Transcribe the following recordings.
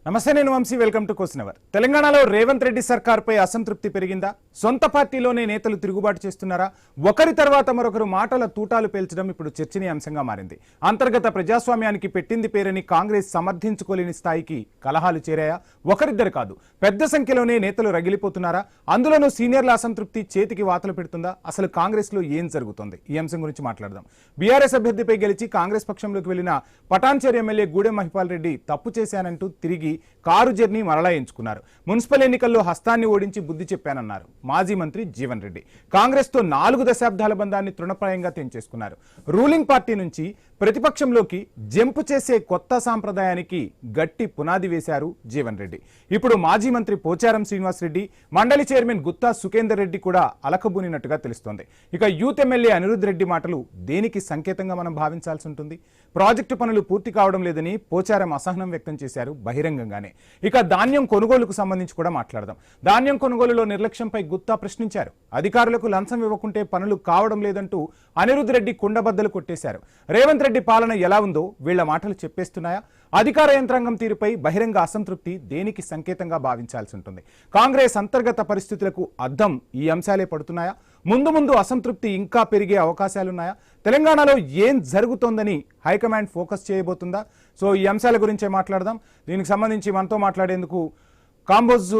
నమస్తే, నేను Vamshi. Welcome to question hour. తెలంగాణలో రేవంత్ రెడ్డి సర్కార్పై అసంతృప్తి పెరిగిందా? సొంత పార్టీలోనే నేతలు తిరుగుబాటు చేస్తున్నారా? ఒకరి తర్వాత మరొకరు మాటల తూటాలు పేల్చడం ఇప్పుడు చర్చనీయాంశంగా మారింది. అంతర్గత ప్రజాస్వామ్యానికి పెట్టింది పేరని కాంగ్రెస్ సమర్థించుకోలేని స్థాయికి కలహాలు చేరాయా? ఒకరిద్దరు కాదు, పెద్ద సంఖ్యలోనే నేతలు రగిలిపోతున్నారా? అందులోనూ సీనియర్ల అసంతృప్తి చేతికి వాతలు పెడుతుందా? అసలు కాంగ్రెస్ లో ఏం జరుగుతోంది? ఈ అంశం గురించి మాట్లాడదాం. బీఆర్ఎస్ అభ్యర్థిపై గెలిచి కాంగ్రెస్ పక్షంలోకి వెళ్లిన పటాన్చేరు ఎమ్మెల్యే గూడెం మహిపాల్ రెడ్డి తప్పు చేశానంటూ తిరిగి కారు జర్నీ మరలా ఎంచుకున్నారు. మున్సిపల్ ఎన్నికల్లో హస్తాన్ని ఓడించి బుద్ధి చెప్పానన్నారు మాజీ మంత్రి జీవన్ రెడ్డి. కాంగ్రెస్ తో 4 దశాబ్దాల బంధాన్ని తృణప్రాయంగా తెంచేసుకున్నారు. రూలింగ్ పార్టీ నుంచి ప్రతిపక్షంలోకి జంపు చేసే కొత్త సాంప్రదాయానికి గట్టి పునాది వేశారు జీవన్ రెడ్డి. ఇప్పుడు మాజీ మంత్రి పోచారం శ్రీనివాస్ రెడ్డి, మండలి చైర్మన్ గుత్తా సుఖేందర్ రెడ్డి కూడా అలకబూనినట్టుగా తెలుస్తోంది. ఇక యూత్ ఎమ్మెల్యే అనిరుద్ రెడ్డి మాటలు దేనికి సంకేతంగా మనం భావించాల్సి ఉంటుంది? ప్రాజెక్టు పనులు పూర్తి కావడం లేదని పోచారం అసహనం వ్యక్తం చేశారు బహిరంగంగానే. ఇక ధాన్యం కొనుగోలుకు సంబంధించి కూడా మాట్లాడదాం. ధాన్యం కొనుగోలులో నిర్లక్ష్యంపై గుత్తా ప్రశ్నించారు. అధికారులకు లంచం ఇవ్వకుంటే పనులు కావడం లేదంటూ అనిరుద్ రెడ్డి కుండబద్దలు కొట్టేశారు. రేవంత్ రెడ్డి పాలన ఎలా ఉందో వీళ్ల మాటలు చెప్పేస్తున్నాయా? అధికార యంత్రాంగం తీరుపై బహిరంగ అసంతృప్తి దేనికి సంకేతంగా భావించాల్సి ఉంటుంది? కాంగ్రెస్ అంతర్గత పరిస్థితులకు అద్దం ఈ అంశాలే పడుతున్నాయా? ముందు ముందు అసంతృప్తి ఇంకా పెరిగే అవకాశాలున్నాయా? తెలంగాణలో ఏం జరుగుతోందని హైకమాండ్ ఫోకస్ చేయబోతుందా? సో ఈ అంశాల గురించే మాట్లాడదాం. దీనికి సంబంధించి మనతో మాట్లాడేందుకు కాంబోజ్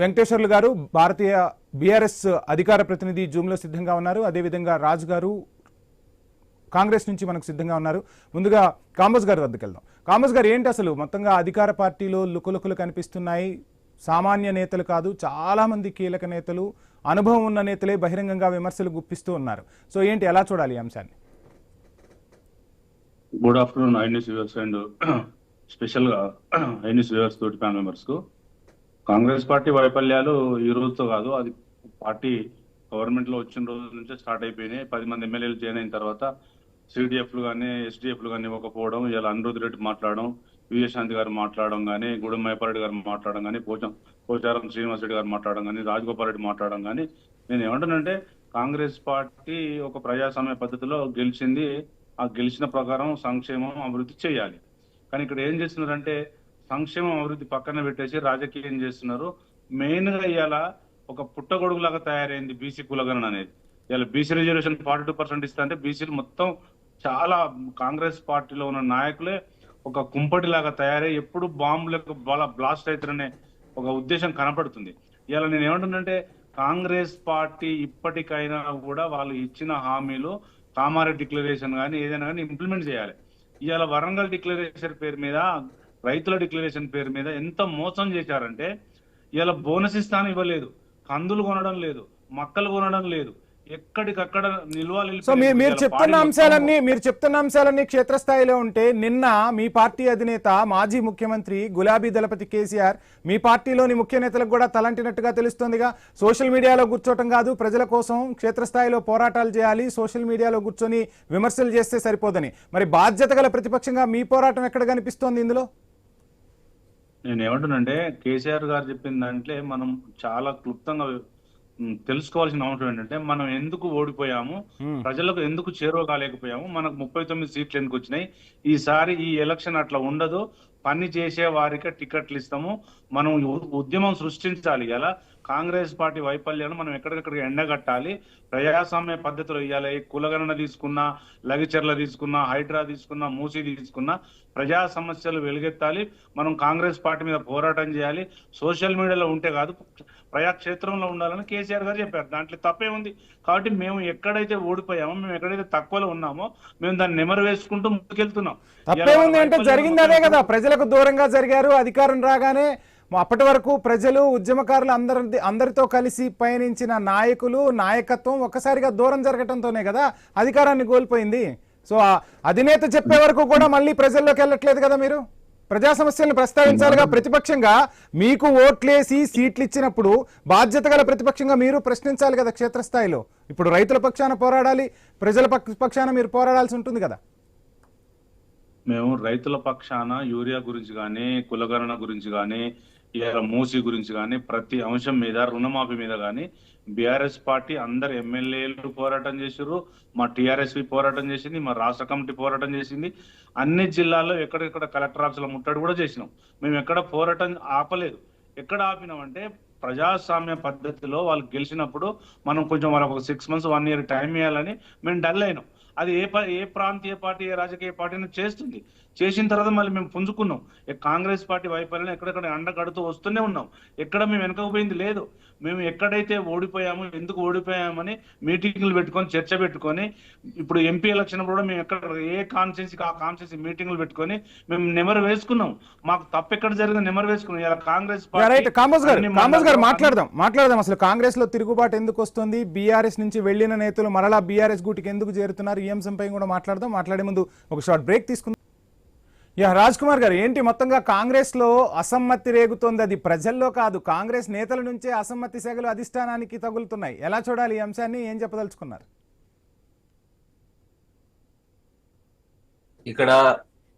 వెంకటేశ్వర్లు గారు, భారతీయ బీఆర్ఎస్ అధికార ప్రతినిధి జూమ్లో సిద్ధంగా ఉన్నారు. అదేవిధంగా రాజు గారు కాంగ్రెస్ నుంచి మనకు సిద్ధంగా ఉన్నారు. ముందుగా కాంబోజ్ గారి వద్దకు వెళ్దాం. కాంబోజ్ గారు, ఏంటి అసలు మొత్తంగా అధికార పార్టీలో లుకలుకలు కనిపిస్తున్నాయి? సామాన్య నేతలు కాదు, చాలా మంది కీలక నేతలు, అనుభవం ఉన్న నేతలే బహిరంగంగా విమర్శలు గుప్పిస్తూ ఉన్నారు. సో ఏంటి, ఎలా చూడాలి ఈ అంశాన్ని? Good afternoon iNews viewers and స్పెషల్గా ఐన్యూస్ వ్యూవర్స్ తోటి ఫ్యామిలీ మెంబర్స్కు. కాంగ్రెస్ పార్టీ వైఫల్యాలు ఈ రోజుతో కాదు, అది పార్టీ గవర్నమెంట్లో వచ్చిన రోజుల నుంచే స్టార్ట్ అయిపోయినాయి. 10 మంది ఎమ్మెల్యేలు జాయిన్ అయిన తర్వాత సిడిఎఫ్లు కానీ ఎస్డిఎఫ్లు కానీ ఇవ్వకపోవడం, ఇలా అనిరుద్ రెడ్డి మాట్లాడడం, విజయశాంతి గారు మాట్లాడడం కానీ, గూడెం మహిపాల్ రెడ్డి గారు మాట్లాడడం కానీ, పోచారం శ్రీనివాస్ రెడ్డి గారు మాట్లాడడం కానీ, రాజగోపాల్ రెడ్డి మాట్లాడడం కానీ, నేను ఏమంటానంటే కాంగ్రెస్ పార్టీ ఒక ప్రజాస్వామ్య పద్ధతిలో గెలిచింది. ఆ గెలిచిన ప్రకారం సంక్షేమం అభివృద్ధి చేయాలి. కానీ ఇక్కడ ఏం చేస్తున్నారంటే సంక్షేమం అభివృద్ధి పక్కన పెట్టేసి రాజకీయం చేస్తున్నారు. మెయిన్ గా ఇవాళ ఒక పుట్టగొడుగులాగా తయారైంది బీసీ కులగణన అనేది. ఇవాళ బీసీ రిజర్వేషన్ 42% ఇస్తా అంటే బీసీలు మొత్తం చాలా కాంగ్రెస్ పార్టీలో ఉన్న నాయకులే ఒక కుంపటిలాగా తయారై ఎప్పుడు బాంబులకు బ్లాస్ట్ అవుతారనే ఒక ఉద్దేశం కనపడుతుంది. ఇవాళ నేను ఏమంటున్నానంటే కాంగ్రెస్ పార్టీ ఇప్పటికైనా కూడా వాళ్ళు ఇచ్చిన హామీలు, కామారెడ్డి డిక్లరేషన్ కానీ ఏదైనా కానీ ఇంప్లిమెంట్ చేయాలి. ఇవాళ వరంగల్ డిక్లరేషన్ పేరు మీద, రైతుల డిక్లరేషన్ పేరు మీద ఎంత మోసం చేశారంటే ఇవాళ బోనస్ ఇస్తాను ఇవ్వలేదు, కందులు కొనడం లేదు, మక్కలు కొనడం లేదు, ఎక్కడికక్కడ నిల్వలు. సో మీరు చెప్తున్న అంశాలన్నీ క్షేత్రస్థాయిలో ఉంటే, నిన్న మీ పార్టీ అధినేత మాజీ ముఖ్యమంత్రి గులాబీ దళపతి కేసీఆర్ మీ పార్టీలోని ముఖ్య నేతలకు కూడా తలంటినట్టుగా తెలుస్తోందిగా. సోషల్ మీడియాలో కూర్చోవటం కాదు, ప్రజల కోసం క్షేత్రస్థాయిలో పోరాటాలు చేయాలి, సోషల్ మీడియాలో కూర్చొని విమర్శలు చేస్తే సరిపోదని. మరి బాధ్యత గల ప్రతిపక్షంగా మీ పోరాటం ఎక్కడ కనిపిస్తోంది ఇందులో? నేను ఏమంటున్నానంటే కేసీఆర్ గారు చెప్పిన దాంట్లో మనం చాలా క్లుప్తంగా తెలుసుకోవాల్సిన అవసరం ఏంటంటే మనం ఎందుకు ఓడిపోయాము, ప్రజలకు ఎందుకు చేరువ కాలేకపోయాము, మనకు 39 సీట్లు ఎందుకు వచ్చినాయి, ఈసారి ఈ ఎలక్షన్ అట్లా ఉండదు, పని చేసే వారికి టికెట్లు ఇస్తాము, మనం ఉద్యమం సృష్టించాలి. ఇలా కాంగ్రెస్ పార్టీ వైఫల్యాన్ని మనం ఎక్కడికక్కడికి ఎండగట్టాలి. ప్రజాస్వామ్య పద్ధతిలో ఇవ్వాలి. కులగణన తీసుకున్నా, లగిచెర్ల తీసుకున్నా, హైడ్రా తీసుకున్నా, మూసీ తీసుకున్నా ప్రజా సమస్యలు వెలుగెత్తాలి. మనం కాంగ్రెస్ పార్టీ మీద పోరాటం చేయాలి. సోషల్ మీడియాలో ఉంటే కాదు, ప్రజాక్షేత్రంలో ఉండాలని కేసీఆర్ గారు చెప్పారు. దాంట్లో తప్పే ఉంది. కాబట్టి మేము ఎక్కడైతే ఓడిపోయామో, మేము ఎక్కడైతే తక్కువలో ఉన్నామో మేము దాన్ని నెమరు వేసుకుంటూ ముందుకెళ్తున్నాం. తప్పే ఉంది అంటే జరిగింది అదే కదా, ప్రజలకు దూరంగా జరిగారు. అధికారం రాగానే అప్పటి వరకు ప్రజలు, ఉద్యమకారులు అందరితో కలిసి పయనించిన నాయకులు, నాయకత్వం ఒక్కసారిగా దూరం జరగటంతోనే కదా అధికారాన్ని కోల్పోయింది. సో అధినేత చెప్పే వరకు కూడా మళ్ళీ ప్రజల్లోకి వెళ్ళట్లేదు కదా. మీరు ప్రజా సమస్యలను ప్రస్తావించాలిగా. ప్రతిపక్షంగా మీకు ఓట్లేసి సీట్లు ఇచ్చినప్పుడు బాధ్యత గల ప్రతిపక్షంగా మీరు ప్రశ్నించాలి కదా క్షేత్రస్థాయిలో. ఇప్పుడు రైతుల పక్షాన పోరాడాలి, ప్రజల పక్షాన మీరు పోరాడాల్సి ఉంటుంది కదా. మేము రైతుల పక్షాన యూరియా గురించి కానీ, కులగణన గురించి కానీ, ఇలా మూసి గురించి కానీ, ప్రతి అంశం మీద, రుణమాఫీ మీద కానీ బీఆర్ఎస్ పార్టీ అందరు ఎమ్మెల్యేలు పోరాటం చేశారు, మా టీఆర్ఎస్పీ పోరాటం చేసింది, మా రాష్ట్ర కమిటీ పోరాటం చేసింది. అన్ని జిల్లాల్లో ఎక్కడెక్కడ కలెక్టర్ ఆఫీసుల ముట్టడి కూడా చేసినాం. మేము ఎక్కడ పోరాటం ఆపలేదు. ఎక్కడ ఆపినామంటే ప్రజాస్వామ్య పద్ధతిలో వాళ్ళు గెలిచినప్పుడు మనం కొంచెం వాళ్ళకి ఒక 6 months 1 year టైం ఇవ్వాలని మేము డల్ అయినాం. అది ఏ ప్రాంతీయ పార్టీ, ఏ రాజకీయ పార్టీని చేస్తుంది. చేసిన తర్వాత మళ్ళీ మేము పుంజుకున్నాం. కాంగ్రెస్ పార్టీ వైఫల్యం ఎక్కడెక్కడ అండగడుతూ వస్తూనే ఉన్నాం. ఎక్కడ మేము వెనకపోయింది లేదు. మేము ఎక్కడైతే ఓడిపోయామో, ఎందుకు ఓడిపోయామని మీటింగ్లు పెట్టుకొని, చర్చ పెట్టుకొని, ఇప్పుడు ఎంపీ ఎలక్షన్ కూడా మేము ఎక్కడ ఏ కాన్స్టిట్యూన్సీకి ఆ కాన్స్టిట్యూన్సీ మీటింగ్లు పెట్టుకొని మేము నెమరు వేసుకున్నాం. మాకు తప్పు ఎక్కడ జరిగింది నెమరు వేసుకున్నాం. ఇలా కాంగ్రెస్ రైట్, కాంబోజ్ గారు మాట్లాడదాం అసలు కాంగ్రెస్ లో తిరుగుబాటు ఎందుకు వస్తుంది, బీఆర్ఎస్ నుంచి వెళ్లిన నేతలు మరలా బీఆర్ఎస్ గూటికి ఎందుకు చేరుతున్నారు, ఈ అంశంపై కూడా మాట్లాడే ముందు ఒక షార్ట్ బ్రేక్ తీసుకుందాం. రాజ్ కుమార్ గారు, ఏంటి మొత్తంగా కాంగ్రెస్ లో అసమ్మతి రేగుతోంది? అది ప్రజల్లో కాదు, కాంగ్రెస్ నేతల నుంచే అసమ్మతి సెగలు అధిష్టానానికి తగులుతున్నాయి. ఎలా చూడాలి ఈ అంశాన్ని, ఏం చెప్పదలుచుకున్నారు? ఇక్కడ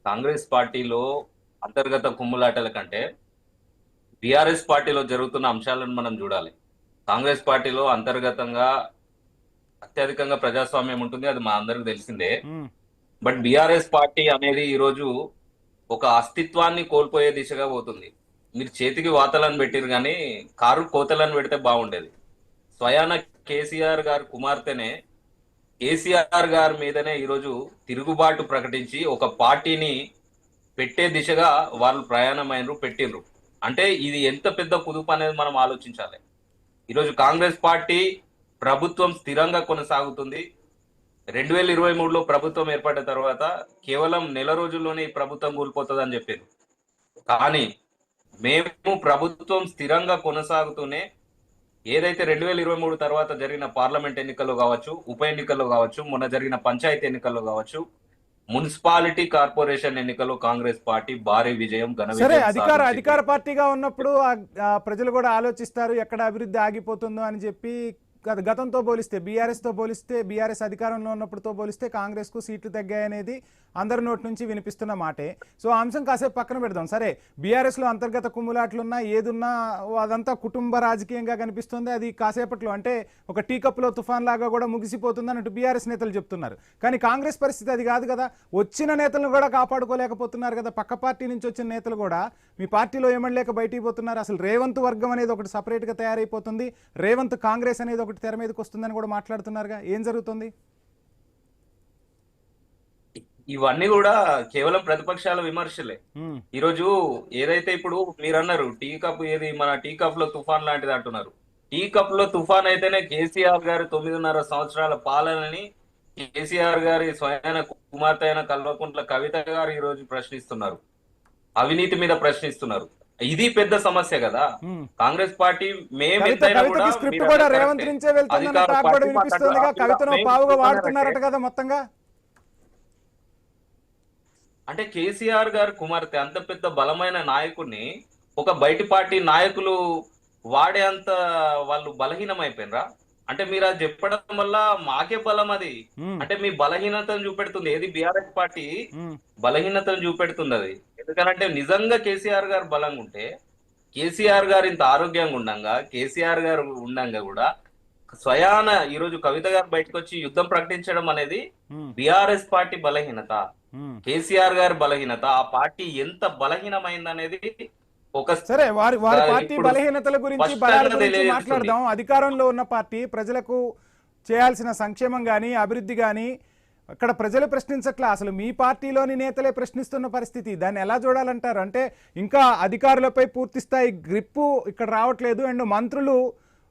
కాంగ్రెస్ పార్టీలో అంతర్గత కుమ్ములాటల కంటే బీఆర్ఎస్ పార్టీలో జరుగుతున్న అంశాలను మనం చూడాలి. కాంగ్రెస్ పార్టీలో అంతర్గతంగా అత్యధికంగా ప్రజాస్వామ్యం ఉంటుంది, అది మా అందరికి తెలిసిందే. బట్ బీఆర్ఎస్ పార్టీ అనేది ఈరోజు ఒక అస్తిత్వాన్ని కోల్పోయే దిశగా పోతుంది. మీరు చేతికి వాతలను పెట్టిరు కానీ కారు కోతలను పెడితే బాగుండేది. స్వయాన కేసీఆర్ గారి కుమార్తెనే కేసీఆర్ గారి మీదనే ఈరోజు తిరుగుబాటు ప్రకటించి ఒక పార్టీని పెట్టే దిశగా వాళ్ళు ప్రయాణమైనరు, పెట్టినరు. అంటే ఇది ఎంత పెద్ద కుదుపు అనేది మనం ఆలోచించాలి. ఈరోజు కాంగ్రెస్ పార్టీ ప్రభుత్వం స్థిరంగా కొనసాగుతుంది. 2023లో ప్రభుత్వం ఏర్పడిన తర్వాత కేవలం నెల రోజుల్లోనే ఈ ప్రభుత్వం కూలిపోతుందని చెప్పారు. కానీ మేము ప్రభుత్వం స్థిరంగా కొనసాగుతూనే ఏదైతే 2023 తర్వాత జరిగిన పార్లమెంట్ ఎన్నికల్లో కావచ్చు, ఉప ఎన్నికల్లో కావచ్చు, మొన్న జరిగిన పంచాయతీ ఎన్నికల్లో కావచ్చు, మున్సిపాలిటీ కార్పొరేషన్ ఎన్నికల్లో కాంగ్రెస్ పార్టీ భారీ విజయం, ఘన విజయం. అధికార పార్టీగా ఉన్నప్పుడు ప్రజలు కూడా ఆలోచిస్తారు ఎక్కడ అభివృద్ధి ఆగిపోతుందో అని చెప్పి. గతంతో పోలిస్తే బీఆర్ఎస్ అధికారంలో ఉన్నప్పుడుతో పోలిస్తే కాంగ్రెస్కు సీట్లు తగ్గాయనేది అందరి నోటి నుంచి వినిపిస్తున్న మాటే. సో ఆ అంశం కాసేపు పక్కన పెడదాం. సరే, బీఆర్ఎస్లో అంతర్గత కుమ్ములాట్లున్నా ఏదున్నా అదంతా కుటుంబ రాజకీయంగా కనిపిస్తుంది. అది కాసేపట్లో అంటే ఒక టీ కప్లో తుఫాన్ లాగా కూడా ముగిసిపోతుంది అన్నట్టు బీఆర్ఎస్ నేతలు చెప్తున్నారు. కానీ కాంగ్రెస్ పరిస్థితి అది కాదు కదా. వచ్చిన నేతలను కూడా కాపాడుకోలేకపోతున్నారు కదా. పక్క పార్టీ నుంచి వచ్చిన నేతలు కూడా మీ పార్టీలో ఏమనలేక బయటికి పోతున్నారు. అసలు రేవంత్ వర్గం అనేది ఒకటి సపరేట్గా తయారైపోతుంది, రేవంత్ కాంగ్రెస్ అనేది ఒకటి తెర మీదకి వస్తుందని కూడా మాట్లాడుతున్నారుగా. ఏం జరుగుతుంది? ఇవన్నీ కూడా కేవలం ప్రతిపక్షాల విమర్శలే. ఈరోజు ఏదైతే ఇప్పుడు మీరు అన్నారు టీ కప్, ఏది మన టీ కప్ లో తుఫాన్ లాంటిది అంటున్నారు. టీ కప్ లో తుఫాన్ అయితేనే కేసీఆర్ గారి 9.5 సంవత్సరాల పాలనని కేసీఆర్ గారి స్వయాన కుమార్తె అయిన కల్వకుంట్ల కవిత గారు ఈ రోజు ప్రశ్నిస్తున్నారు, అవినీతి మీద ప్రశ్నిస్తున్నారు. ఇది పెద్ద సమస్య కదా. కాంగ్రెస్ పార్టీ రేవంత్ నుంచే వెళ్తున్నా కవితను పావుగా వాడుతున్నారట కదా మొత్తంగా. అంటే కేసీఆర్ గారి కుమార్తె అంత పెద్ద బలమైన నాయకుడిని ఒక బయటి పార్టీ నాయకులు వాడే అంత వాళ్ళు బలహీనమైపోయినరా? అంటే మీరు అది చెప్పడం వల్ల మాకే బలం అది. అంటే మీ బలహీనతను చూపెడుతుంది. ఏది బీఆర్ఎస్ పార్టీ బలహీనతను చూపెడుతుంది అది. ఎందుకంటే నిజంగా కేసీఆర్ గారు బలంగా ఉంటే, కేసీఆర్ గారు ఇంత ఆరోగ్యంగా ఉండంగా, కేసీఆర్ గారు ఉండంగా కూడా స్వయాన ఈరోజు కవిత గారు బయటకు వచ్చి యుద్ధం ప్రకటించడం అనేది బీఆర్ఎస్ పార్టీ బలహీనత, కేసీఆర్ గారి బలహీనత. ఆ పార్టీ ఎంత బలహీనమైందనేది ఒక సరే వారి పార్టీ బలహీనతల గురించి మాట్లాడదాం. అధికారంలో ఉన్న పార్టీ ప్రజలకు చేయాల్సిన సంక్షేమం కానీ అభివృద్ధి కానీ అక్కడ ప్రజలు ప్రశ్నించట్లా. అసలు మీ పార్టీలోని నేతలే ప్రశ్నిస్తున్న పరిస్థితి. దాన్ని ఎలా చూడాలంటారు? అంటే ఇంకా అధికారులపై పూర్తి స్థాయి గ్రిప్పు ఇక్కడ రావట్లేదు. అండ్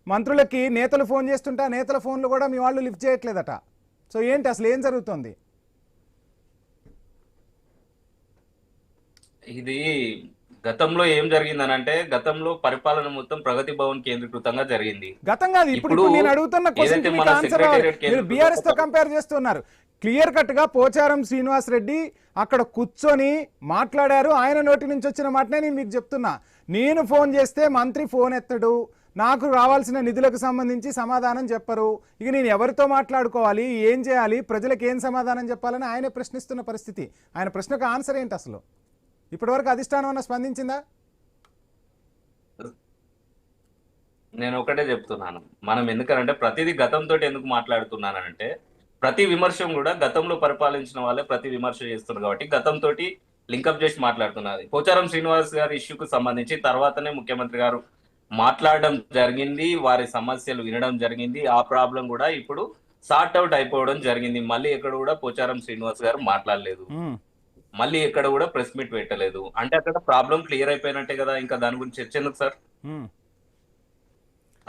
మంత్రులకి నేతలు ఫోన్ చేస్తుంటే ఆ నేతల ఫోన్లు కూడా మీ వాళ్ళు లిఫ్ట్ చేయట్లేదట. సో ఏంటి అసలు ఏం జరుగుతుంది? ఇది గతంలో ఏం జరిగిందని అంటే, గతంలో పరిపాలన మొత్తం ప్రగతి భవన్ కేంద్రీకృతంగా జరిగింది. గతంగా ఇప్పుడు నేను అడుగుతున్న క్వశ్చన్ బీఆర్ఎస్ తో కంపేర్ చేస్తున్నారు. క్లియర్ కట్ గా పోచారం శ్రీనివాస్ రెడ్డి అక్కడ కూర్చొని మాట్లాడారు. ఆయన నోటి నుంచి వచ్చిన మాటనే నేను మీకు చెప్తున్నా. నేను ఫోన్ చేస్తే మంత్రి ఫోన్ ఎత్తడు, నాకు రావాల్సిన నిధులకు సంబంధించి సమాధానం చెప్పరు. ఇక నేను ఎవరితో మాట్లాడుకోవాలి, ఏం చేయాలి, ప్రజలకు ఏం సమాధానం చెప్పాలని ఆయనే ప్రశ్నిస్తున్న పరిస్థితి. ఆయన ప్రశ్నకు ఆన్సర్ ఏంటి అసలు? ఇప్పటివరకు అధిష్టానం అన్న స్పందించిందా? నేను ఒకటే చెప్తున్నాను, మనం ఎందుకంటే ప్రతిదీ గతంతో ఎందుకు మాట్లాడుతున్నానంటే ప్రతి విమర్శ కూడా గతంలో పరిపాలించిన వాళ్ళే ప్రతి విమర్శ చేస్తున్నారు కాబట్టి గతంతో లింకప్ చేసి మాట్లాడుతున్నారు. పోచారం శ్రీనివాస్ గారి ఇష్యూకు సంబంధించి తర్వాతనే ముఖ్యమంత్రి గారు మాట్లాడడం జరిగింది, వారి సమస్యలు వినడం జరిగింది. ఆ ప్రాబ్లం కూడా ఇప్పుడు సార్ట్ అవుట్ అయిపోవడం జరిగింది. మళ్ళీ ఎక్కడ కూడా పోచారం శ్రీనివాస్ గారు మాట్లాడలేదు, మళ్ళీ ఎక్కడ కూడా ప్రెస్ మీట్ పెట్టలేదు. అంటే అక్కడ ప్రాబ్లం క్లియర్ అయిపోయినట్టే కదా, ఇంకా దాని గురించి చర్చ ఎందుకు సార్?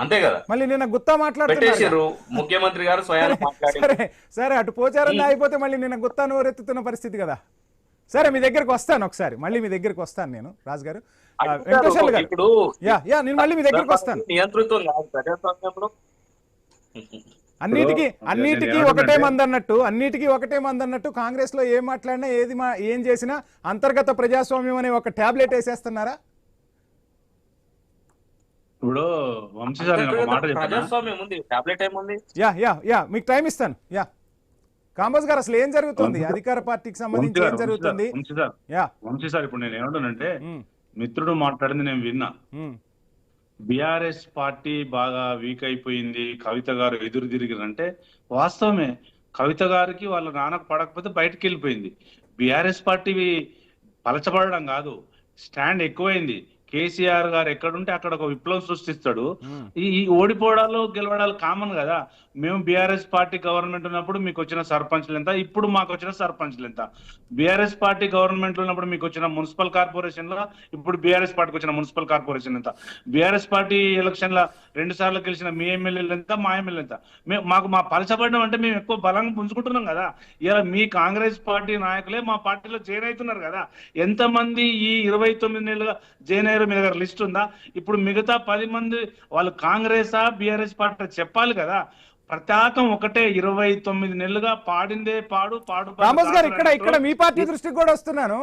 అంతే కదా. మళ్ళీ నిన్న గుత్తా పెట్టేశారు, ముఖ్యమంత్రి గారు స్వయాన్ని మాట్లాడారు. సరే అటు పోచారం అయిపోతే మళ్ళీ నిన్న గుత్తా నోరెత్తుతున్న పరిస్థితి కదా. సరే మీ దగ్గరకు వస్తాను ఒకసారి, మళ్ళీ మీ దగ్గరకు వస్తాను నేను రాజు గారు, వెంకటేశ్వర్లు గారు. ఇప్పుడు నేను మళ్ళీ మీ దగ్గరకు వస్తాను. నియంతృత్వం కాదు ప్రజాస్వామ్యంలో. అన్నిటికీ ఒకటే మంది అన్నట్టు కాంగ్రెస్ లో ఏం మాట్లాడినా ఏం చేసినా అంతర్గత ప్రజాస్వామ్యం అనే ఒక టాబ్లెట్ వేసేస్తున్నారా? ఇప్పుడు వంశీ సార్ నేను ఒక మాట చెప్తాను. ప్రజాస్వామ్యం ఉంది, టాబ్లెట్ ఏముంది? మీకు టైం ఇస్తాను. కాంబోజ్ గారు అసలు ఏం జరుగుతుంది అధికార పార్టీకి సంబంధించి, ఏం జరుగుతుంది? వంశీ సార్ ఇప్పుడు నేను ఏమంటానంటే, మిత్రుడు మాట్లాడింది నేను విన్నా. బిఆర్ఎస్ పార్టీ బాగా వీక్ అయిపోయింది, కవిత గారు ఎదురు తిరిగిరంటే వాస్తవమే. కవిత గారికి వాళ్ళ నాన్నకు పడకపోతే బయటకు వెళ్ళిపోయింది. బిఆర్ఎస్ పార్టీ పలచబడడం కాదు, స్టాండ్ ఎక్కువైంది. కేసీఆర్ గారు ఎక్కడుంటే అక్కడ ఒక విప్లవం సృష్టిస్తాడు. ఈ ఓడిపోవడాలు గెలవడాలు కామన్ కదా. మేము బీఆర్ఎస్ పార్టీ గవర్నమెంట్ ఉన్నప్పుడు మీకు వచ్చిన సర్పంచ్లు ఎంత, ఇప్పుడు మాకు వచ్చిన సర్పంచ్లు ఎంత. బీఆర్ఎస్ పార్టీ గవర్నమెంట్ ఉన్నప్పుడు మీకు వచ్చిన మున్సిపల్ కార్పొరేషన్ లో ఇప్పుడు బీఆర్ఎస్ పార్టీకి వచ్చిన మున్సిపల్ కార్పొరేషన్ ఎంత. బీఆర్ఎస్ పార్టీ ఎలక్షన్ లో 2 సార్లు గెలిచిన మీ ఎమ్మెల్యేలు ఎంత, మా ఎమ్మెల్యే ఎంత. మా పలచబడడం అంటే మేము ఎక్కువ బలంగా పుంజుకుంటున్నాం కదా. ఇలా మీ కాంగ్రెస్ పార్టీ నాయకులే మా పార్టీలో జాయిన్ అవుతున్నారు కదా. ఎంతమంది ఈ 29 నెలలుగా జాయిన్ అయ్యారు మీ దగ్గర లిస్ట్ ఉందా? ఇప్పుడు మిగతా 10 మంది వాళ్ళు కాంగ్రెసా బీఆర్ఎస్ పార్టీ చెప్పాలి కదా. ప్రత్యేకం ఒకటే, 29 నెలలుగా పాడిందే పాడు పాడు. రామోస్ గారు ఇక్కడ మీ పార్టీ దృష్టికి కూడా వస్తున్నాను.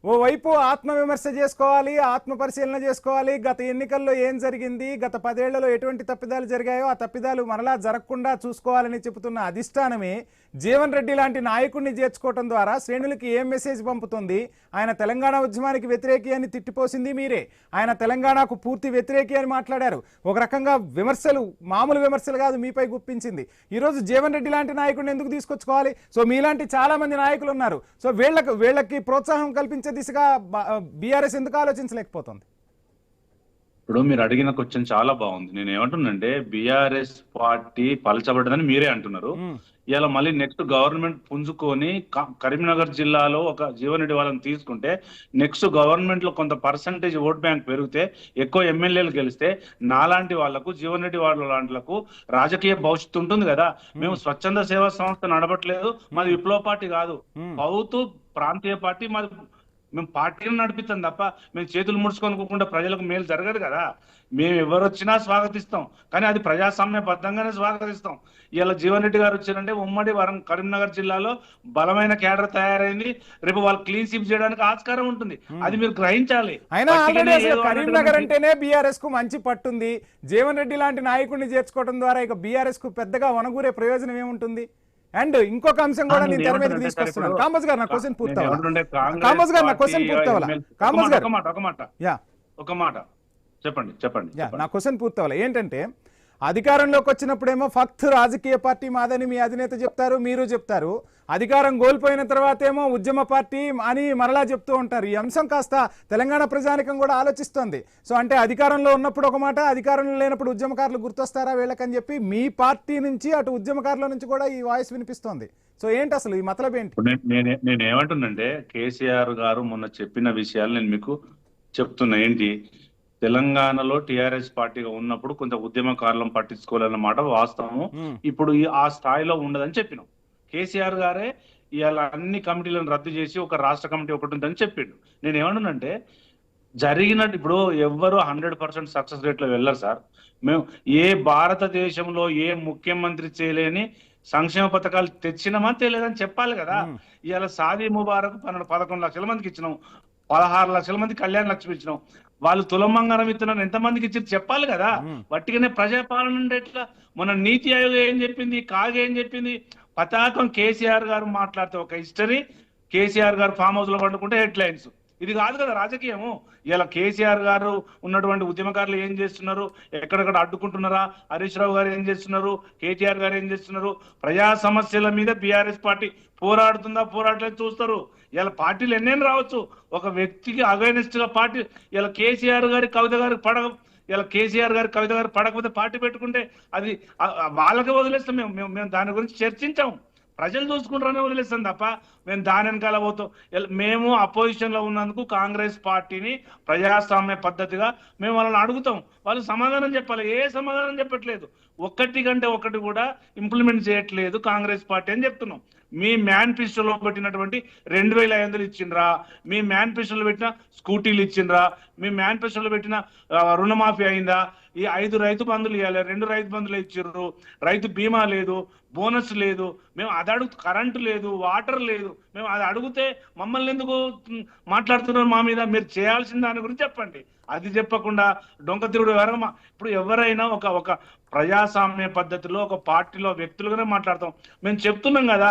ఓవైపు ఆత్మవిమర్శ చేసుకోవాలి, ఆత్మ పరిశీలన చేసుకోవాలి. గత ఎన్నికల్లో ఏం జరిగింది, గత 10 ఏళ్లలో ఎటువంటి తప్పిదాలు జరిగాయో ఆ తప్పిదాలు మరలా జరగకుండా చూసుకోవాలని చెబుతున్న అధిష్టానమే జీవన్ రెడ్డి లాంటి నాయకుడిని చేర్చుకోవడం ద్వారా శ్రేణులకి ఏం మెసేజ్ పంపుతుంది? ఆయన తెలంగాణ ఉద్యమానికి వ్యతిరేకి అని తిట్టిపోసింది మీరే, ఆయన తెలంగాణకు పూర్తి వ్యతిరేకి అని మాట్లాడారు. ఒక రకంగా విమర్శలు, మామూలు విమర్శలు కాదు, మీపై గుప్పించింది. ఈరోజు జీవన్ రెడ్డి లాంటి నాయకుడిని ఎందుకు తీసుకొచ్చుకోవాలి? సో మీలాంటి చాలా మంది నాయకులు ఉన్నారు. సో వీళ్ళకి ప్రోత్సాహం కల్పించే దిశగా బీఆర్ఎస్ ఎందుకు ఆలోచించలేకపోతుంది? ఇప్పుడు మీరు అడిగిన క్వశ్చన్ చాలా బాగుంది. నేను ఏమంటున్నానంటే, బీఆర్ఎస్ పార్టీ పలచబడ్డదని మీరే అంటున్నారు. ఇలా మళ్ళీ నెక్స్ట్ గవర్నమెంట్ పుంజుకొని కరీంనగర్ జిల్లాలో ఒక జీవన్ రెడ్డి వాళ్ళని తీసుకుంటే నెక్స్ట్ గవర్నమెంట్ లో కొంత పర్సంటేజ్ ఓట్ బ్యాంక్ పెరిగితే, ఎక్కువ ఎమ్మెల్యేలు గెలిస్తే నాలాంటి వాళ్లకు, జీవన్ రెడ్డి వాళ్ళ లాంటిలకు రాజకీయ భవిష్యత్తు ఉంటుంది కదా. మేము స్వచ్ఛంద సేవా సంస్థ నడపట్లేదు, మాది విప్లవ పార్టీ కాదు, పౌతు ప్రాంతీయ పార్టీ మాది. మేము పార్టీని నడిపిస్తాం తప్ప మేము చేతులు ముడుచుకోనుకోకుండా ప్రజలకు మేలు జరగదు కదా. మేము ఎవరు వచ్చినా స్వాగతిస్తాం, కానీ అది ప్రజాస్వామ్యబద్ధంగానే స్వాగతిస్తాం. ఇలా జీవన్ రెడ్డి గారు వచ్చారంటే ఉమ్మడి కరీంనగర్ జిల్లాలో బలమైన కేడర్ తయారైంది. రేపు వాళ్ళు క్లీన్ స్వీప్ చేయడానికి ఆస్కారం ఉంటుంది, అది మీరు గ్రహించాలి. కరీంనగర్ అంటేనే బీఆర్ఎస్ కు మంచి పట్టుంది. జీవన్ రెడ్డి లాంటి నాయకుడిని చేర్చుకోవడం ద్వారా ఇక బీఆర్ఎస్ కు పెద్దగా వనగూరే ప్రయోజనం ఏముంటుంది? అండ్ ఇంకొక అంశం కూడా నేను తెర మీదకి తీసుకొస్తున్నాను. కాంబోజ్ గారు నా క్వశ్చన్ పూర్తవ్వాలి. కాంబోజ్ గారు నా క్వశ్చన్ పూర్తవ్వాలి. కాంబోజ్ గారు ఒక మాట చెప్పండి. నా క్వశ్చన్ పూర్తవ్వాలి. ఏంటంటే, అధికారంలోకి వచ్చినప్పుడేమో ఫక్త్ రాజకీయ పార్టీ మాదని మీ అధినేత చెప్తారు, మీరు చెప్తారు. అధికారం కోల్పోయిన తర్వాత ఏమో ఉద్యమ పార్టీ అని మరలా చెప్తూ ఉంటారు. ఈ అంశం కాస్త తెలంగాణ ప్రజానికం కూడా ఆలోచిస్తోంది. సో అంటే అధికారంలో ఉన్నప్పుడు ఒక మాట, అధికారంలో లేనప్పుడు ఉద్యమకారులు గుర్తొస్తారా వీళ్ళకని చెప్పి మీ పార్టీ నుంచి అటు ఉద్యమకారుల నుంచి కూడా ఈ వాయిస్ వినిపిస్తోంది. సో ఏంటి అసలు ఈ మతలబ్ ఏంటి? నేను ఏమంటున్నంటే, కేసీఆర్ గారు మొన్న చెప్పిన విషయాలు నేను మీకు చెప్తున్నా. ఏంటి, తెలంగాణలో టిఆర్ఎస్ పార్టీగా ఉన్నప్పుడు కొంత ఉద్యమకారులను పట్టించుకోవాలన్నమాట వాస్తవము. ఇప్పుడు ఆ స్థాయిలో ఉండదని చెప్పినాం. కేసీఆర్ గారే ఇవాళ అన్ని కమిటీలను రద్దు చేసి ఒక రాష్ట్ర కమిటీ ఒకటి ఉందని చెప్పిండు. నేను ఏమంటున్నంటే, జరిగినట్టు ఇప్పుడు ఎవ్వరు 100% సక్సెస్ రేట్ లో వెళ్ళరు సార్. మేము ఏ భారతదేశంలో ఏ ముఖ్యమంత్రి చేయలేని సంక్షేమ పథకాలు తెచ్చినామా తెలియదని చెప్పాలి కదా. ఇవాళ సాదీ ముబారక్ 11 లక్షల మందికి ఇచ్చినాం. 16 లక్షల మంది కళ్యాణ లక్ష్మి ఇచ్చినాం. వాళ్ళు తులమంగళం ఇస్తున్నారు, ఎంతమందికి ఇచ్చి చెప్పాలి కదా. వట్టిగానే ప్రజాపాలన అంటే ఎట్లా? మన నీతి ఆయోగ్ ఏం చెప్పింది, కాగ్ ఏం చెప్పింది? పతాకం కేసీఆర్ గారు మాట్లాడితే ఒక హిస్టరీ, కేసీఆర్ గారు ఫామ్ హౌస్ లో పండుకుంటే హెడ్లైన్స్. ఇది కాదు కదా రాజకీయము. ఇలా కేసీఆర్ గారు ఉన్నటువంటి ఉద్యమకారులు ఏం చేస్తున్నారు, ఎక్కడెక్కడ అడ్డుకుంటున్నారా, హరీష్ రావు గారు ఏం చేస్తున్నారు, కేటీఆర్ గారు ఏం చేస్తున్నారు? ప్రజా సమస్యల మీద బీఆర్ఎస్ పార్టీ పోరాడుతుందా, పోరాడలేదు చూస్తారు. ఇలా పార్టీలు ఎన్నైనా రావచ్చు, ఒక వ్యక్తికి అగైనెస్ట్ గా పార్టీ. ఇలా కేసీఆర్ గారి కవిత గారికి కేసీఆర్ గారి కవిత గారు పడకపోతే పార్టీ పెట్టుకుంటే అది వాళ్ళకే వదిలేస్తాం. మేము దాని గురించి చర్చించాం. ప్రజలు చూసుకుంటారనే వదిలేస్తాం తప్ప మేము దాని వెనకాల పోతాం. మేము అపోజిషన్ లో ఉన్నందుకు కాంగ్రెస్ పార్టీని ప్రజాస్వామ్య పద్ధతిగా మేము వాళ్ళని అడుగుతాం. వాళ్ళు సమాధానం చెప్పాలి. ఏ సమాధానం చెప్పట్లేదు. ఒక్కటి కంటే ఒకటి కూడా ఇంప్లిమెంట్ చేయట్లేదు కాంగ్రెస్ పార్టీ అని చెప్తున్నాం. మీ మేనిఫెస్టోలో పెట్టినటువంటి 2500 ఇచ్చిండ్రా? మీ మేనిఫెస్టోలో పెట్టిన స్కూటీలు ఇచ్చిండ్రా? మీ మేనిఫెస్టోలో పెట్టిన రుణమాఫీ అయిందా? ఈ 5 రైతు బంధులు ఇవ్వాలి, 2 రైతు బంధులు ఇచ్చిర్రు, రైతు బీమా లేదు, బోనస్ లేదు. మేము అది అడుగు, కరెంటు లేదు, వాటర్ లేదు. మేము అది అడిగితే మమ్మల్ని ఎందుకు మాట్లాడుతున్నారు మా మీద? మీరు చేయాల్సిన దాని గురించి చెప్పండి. అది చెప్పకుండా డొంక తిరుగుడు ఎవరమ్మా? ఇప్పుడు ఎవరైనా ఒక ప్రజాస్వామ్య పద్ధతిలో ఒక పార్టీలో వ్యక్తులుగానే మాట్లాడతాం. మేము చెప్తున్నాం కదా,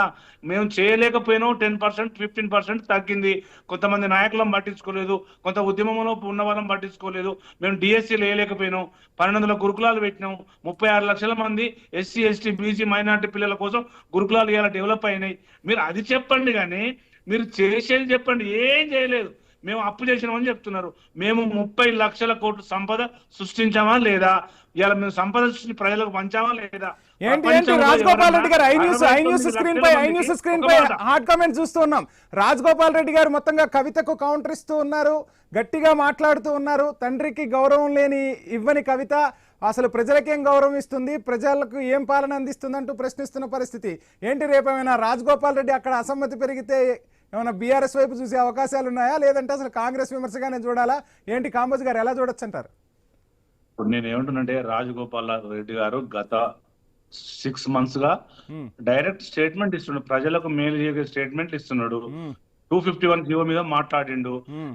మేము చేయలేకపోయినాం. 10%, 15% తగ్గింది. కొంతమంది నాయకులను పట్టించుకోలేదు, కొంత ఉద్యమంలో ఉన్న వాళ్ళని పట్టించుకోలేదు. మేము డిఎస్సీలు వేయలేకపోయినాం. 1200 గురుకులాలు పెట్టినాం. 36 లక్షల మంది ఎస్సీ, ఎస్టీ, బీసీ, మైనార్టీ పిల్లల కోసం గురుకులాలు ఇలా డెవలప్ అయినాయి. మీరు అది చెప్పండి, కానీ మీరు చేసేది చెప్పండి. ఏం చేయలేదు. మేము అప్పు చేసినామని చెప్తున్నారు. మేము 30 లక్షల కోట్లు సంపద సృష్టించామా లేదా? ఇలా మేము సంపద సృష్టి ప్రజలకు పంచామా లేదా? ఏంటి రాజగోపాల్ రెడ్డి గారు ఐ న్యూస్ స్క్రీన్ పై హాట్ కామెంట్ చూస్తూ ఉన్నాం. రాజగోపాల్ రెడ్డి గారు మొత్తంగా కవితకు కౌంటర్ ఇస్తూ ఉన్నారు, గట్టిగా మాట్లాడుతూ ఉన్నారు. తండ్రికి గౌరవం ఇవ్వని కవిత అసలు ప్రజలకేం గౌరవం ఇస్తుంది, ప్రజలకు ఏం పాలన అందిస్తుంది అంటూ ప్రశ్నిస్తున్న పరిస్థితి. ఏంటి రేపేమైనా రాజగోపాల్ రెడ్డి అక్కడ అసమ్మతి పెరిగితే ఏమైనా బీఆర్ఎస్ వైపు చూసే అవకాశాలు ఉన్నాయా, లేదంటే అసలు కాంగ్రెస్ విమర్శగానే చూడాలా? ఏంటి కాంబోజ్ గారు ఎలా చూడొచ్చు అంటారు? ఇప్పుడు నేను ఏమంటున్నంటే, రాజగోపాల్ రెడ్డి గారు గత 6 months గా డైరెక్ట్ స్టేట్మెంట్ ఇస్తున్నాడు, ప్రజలకు మేలు చేసే స్టేట్మెంట్లు ఇస్తున్నాడు. 251 జీవో మీద మాట్లాడిండు.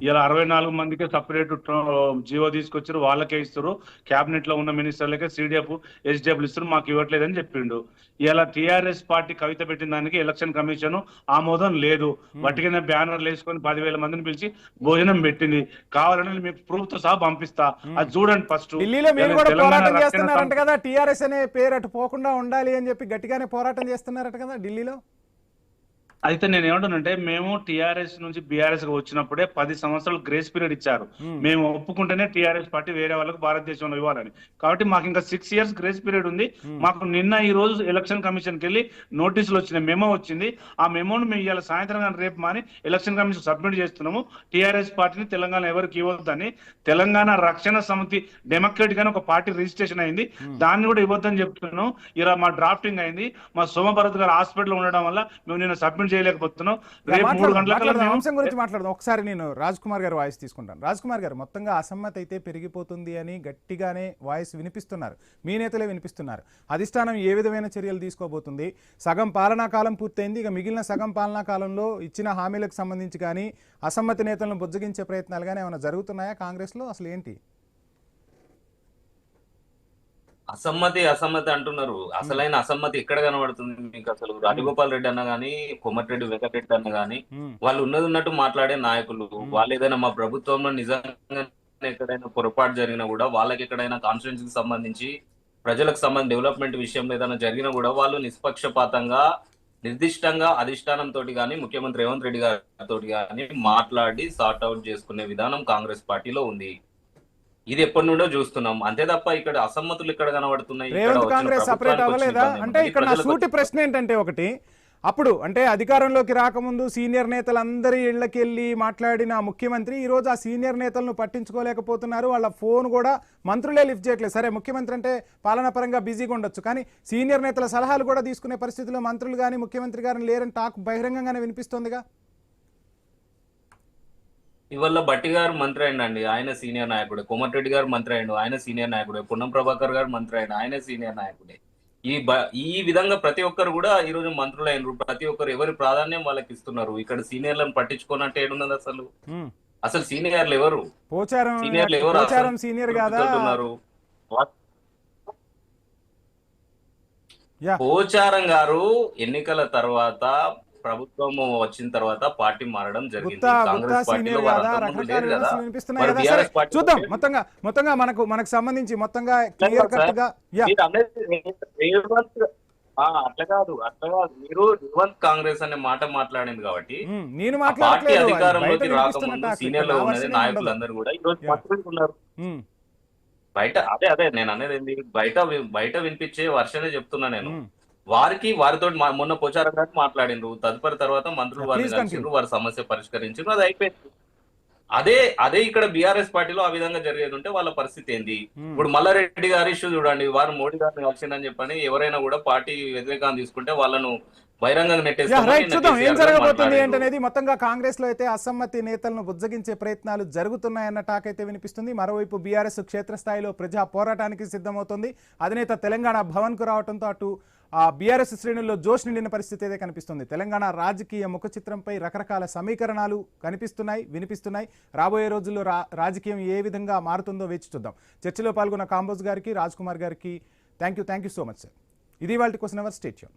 ఇలా 64 మందికి సపరేట్ జీవో తీసుకొచ్చారు, వాళ్ళకే ఇస్తారు. క్యాబినెట్ లో ఉన్న మినిస్టర్లకే సిడిఎఫ్, ఎస్డిఎఫ్ ఇస్తారు, మాకు ఇవ్వట్లేదని చెప్పిండు. ఇలా టీఆర్ఎస్ పార్టీ కవిత పెట్టిన దానికి ఎలక్షన్ కమిషన్ ఆమోదం లేదు. వట్టిగానే బ్యానర్లు వేసుకొని 10,000 మందిని పిలిచి భోజనం పెట్టింది. కావాలని మీకు ప్రూఫ్ తో సహా పంపిస్తా, అది చూడండి. ఫస్ట్ ఢిల్లీలో మీరు కూడా పోరాటం చేస్తున్నారంట కదా, టీఆర్ఎస్ అనే పేరు అటు పోకుండా ఉండాలి అని చెప్పి గట్టిగానే పోరాటం చేస్తున్నారట కదా ఢిల్లీలో. అయితే నేను ఏమంటానంటే, మేము టీఆర్ఎస్ నుంచి బీఆర్ఎస్ గా వచ్చినప్పుడే 10 సంవత్సరాలు గ్రేస్ పీరియడ్ ఇచ్చారు. మేము ఒప్పుకుంటేనే టీఆర్ఎస్ పార్టీ వేరే వాళ్ళకు భారతదేశంలో ఇవ్వాలని. కాబట్టి మాకు ఇంకా 6 years గ్రేస్ పీరియడ్ ఉంది. మాకు నిన్న ఈ రోజు ఎలక్షన్ కమిషన్ కి వెళ్ళి నోటీసులు వచ్చిన మెమో వచ్చింది. ఆ మెమోను మేము ఇవాళ సాయంత్రం కానీ రేపు మాని ఎలక్షన్ కమిషన్ సబ్మిట్ చేస్తున్నాము. టీఆర్ఎస్ పార్టీని తెలంగాణ ఎవరికి ఇవ్వద్దని, తెలంగాణ రక్షణ సమితి డెమోక్రటిక్ అని ఒక పార్టీ రిజిస్ట్రేషన్ అయింది, దాన్ని కూడా ఇవ్వద్దని చెప్తున్నాం. ఇలా మా డ్రాఫ్టింగ్ అయింది. మా సోమభరత్ గారు హాస్పిటల్ ఉండడం వల్ల మేము నిన్న సబ్మిట్ చేయలేకపోతున్నాం. రేపు 3 గంటల అంశం గురించి మాట్లాడదాం. ఒకసారి నేను రాజ్ కుమార్ గారు వాయిస్ తీసుకుంటాను. రాజ్ కుమార్ గారు, మొత్తంగా అసమ్మతి అయితే పెరిగిపోతుంది అని గట్టిగానే వాయిస్ వినిపిస్తున్నారు, మీ నేతలే వినిపిస్తున్నారు. అధిష్టానం ఏ విధమైన చర్యలు తీసుకోబోతుంది? సగం పాలనా కాలం పూర్తయింది, ఇక మిగిలిన సగం పాలనా కాలంలో ఇచ్చిన హామీలకు సంబంధించి కానీ అసమ్మతి నేతలను బుజ్జగించే ప్రయత్నాలు కానీ ఏమైనా జరుగుతున్నాయా కాంగ్రెస్ లో? అసలు ఏంటి అసమ్మతి అంటున్నారు. అసలైన అసమ్మతి ఎక్కడ కనబడుతుంది మీకు? అసలు రాజగోపాల్ రెడ్డి అన్న గానీ, కోమటిరెడ్డి వెంకటరెడ్డి అన్న గానీ, వాళ్ళు ఉన్నది ఉన్నట్టు మాట్లాడే నాయకులు. వాళ్ళు ఏదైనా మా ప్రభుత్వంలో నిజంగా ఎక్కడైనా పొరపాటు జరిగినా కూడా, వాళ్ళకి ఎక్కడైనా కాన్స్టిట్యూన్సీకి సంబంధించి ప్రజలకు సంబంధించి డెవలప్మెంట్ విషయంలో ఏదైనా జరిగినా కూడా వాళ్ళు నిష్పక్షపాతంగా, నిర్దిష్టంగా అధిష్టానం తోటి కానీ, ముఖ్యమంత్రి రేవంత్ రెడ్డి గారితో కానీ మాట్లాడి సార్ట్ అవుట్ చేసుకునే విధానం కాంగ్రెస్ పార్టీలో ఉంది. ఇది ఎప్పటి నుండో చూస్తున్నాం. అంతే తప్ప ఇక్కడ అసమ్మతులు ఇక్కడ కనబడుతున్నాయి. రేవంత్ కాంగ్రెస్ సపరేట్ అవ్వలేదా? అంటే ఇక్కడ నా సూటి ప్రశ్న ఏంటంటే, ఒకటి అప్పుడు అంటే అధికారంలోకి రాకముందు సీనియర్ నేతలందరి ఇళ్లకి వెళ్ళి మాట్లాడిన ముఖ్యమంత్రి ఈ రోజు ఆ సీనియర్ నేతలను పట్టించుకోలేకపోతున్నారు. వాళ్ళ ఫోన్ కూడా మంత్రులే లిఫ్ట్ చేయట్లేదు. సరే, ముఖ్యమంత్రి అంటే పాలనా పరంగా బిజీగా ఉండొచ్చు, కానీ సీనియర్ నేతల సలహాలు కూడా తీసుకునే పరిస్థితిలో మంత్రులు కానీ ముఖ్యమంత్రి గారిని లేరని టాక్ బహిరంగంగానే వినిపిస్తోందిగా. ఇవల్ల బట్టి గారు మంత్రి అయ్యండి, ఆయన సీనియర్ నాయకుడే. కోమటిరెడ్డి గారు మంత్రి అయ్యండు, ఆయన సీనియర్ నాయకుడే. పొన్నం ప్రభాకర్ గారు మంత్రి అయ్యండు, ఆయన సీనియర్ నాయకుడే. ఈ విధంగా ప్రతి ఒక్కరు కూడా ఈ రోజు మంత్రులు అయినరు. ప్రతి ఒక్కరు ఎవరి ప్రాధాన్యం వాళ్ళకి ఇస్తున్నారు. ఇక్కడ సీనియర్లను పట్టించుకోనట్టు ఏడున్నది అసలు? అసలు సీనియర్లు ఎవరు? పోచారం సీనియర్లు ఎవరు? పోచారం సీనియర్ కాదా? ఉన్నారు. యా పోచారం గారు ఎన్నికల తర్వాత ప్రభుత్వం వచ్చిన తర్వాత పార్టీ మారడం జరిగింది. గుత్తా కాంగ్రెస్ పార్టీలో సీనియర్ వారు కాదా? అంతకుముందు రకరకాల లేరు కదా. విమర్శలు వినిపిస్తున్నాయి మరి కదా. సరే బీఆర్ఎస్ పార్టీ చూద్దాం. మొత్తంగా మనకు సంబంధించి మొత్తంగా క్లియర్ కట్ గా మీరు అనేది రేవంత్ అట్లా కాదు. మీరు రేవంత్ కాంగ్రెస్ అనే మాట మాట్లాడింది కాబట్టి నేను ఆ పార్టీ మాట్లాడట్లేదు. అధికారంలోకి బయట రాకముందు వినిపిస్తున్నట్టు సీనియర్లో నా ఉన్నది వర్షనే ఉండదు. నాయకులందరూ కూడా ఈ రోజు యా. మంత్రులు ఉన్నారు. ఉమ్, బయట అదే నేను అనేది ఏంది, బయట వినిపించే వర్షనే చెప్తున్నా నేను. ఉమ్. వారితో మొన్న పోచారం గారు మాట్లాడిండ్రు. తదుపరి తర్వాత మంత్రులు Yeah, వారిని please కలిసిండ్రు, వారి సమస్య పరిష్కరించారు, అది అయిపోయింది. అదే ఇక్కడ బీఆర్ఎస్ పార్టీలో ఆ విధంగా జరిగేది ఉంటే వాళ్ళ పరిస్థితి ఏంది? ఇప్పుడు మల్లారెడ్డి గారి ఇష్యూ చూడండి. వారు మోడీ గారిని కలిసిందని చెప్పని ఎవరైనా కూడా పార్టీ వ్యతిరేకాన్ని తీసుకుంటే వాళ్ళను బహిరంగంగా యా, నెట్టేస్తామని రైట్. నిన్న చూద్దాం ఏం కేసీఆర్ గారు జరగబోతుంది మాట్లాడిండ్రు. ఏంటనేది. మొత్తంగా కాంగ్రెస్ లో అయితే అసమ్మతి నేతలను బుజ్జగించే ప్రయత్నాలు జరుగుతున్నాయన్న టాక్ అయితే వినిపిస్తుంది. మరోవైపు బీఆర్ఎస్ క్షేత్రస్థాయిలో ప్రజా పోరాటానికి సిద్ధమవుతుంది. అధినేత తెలంగాణ భవన్ కు రావడంతో అటు బీఆర్ఎస్ శ్రేణుల్లో జోష్ నిండిన పరిస్థితి అయితే కనిపిస్తుంది. తెలంగాణ రాజకీయ ముఖ చిత్రంపై రకరకాల సమీకరణాలు కనిపిస్తున్నాయి, వినిపిస్తున్నాయి. రాబోయే రోజుల్లో రాజకీయం ఏ విధంగా మారుతుందో వేచి చూద్దాం. చర్చలో పాల్గొన్న కాంబోజ్ గారికి, రాజ్ కుమార్ గారికి thank you so much sir. ఇది వాళ్ళ క్వశ్చన్ అవర్. Stay tune.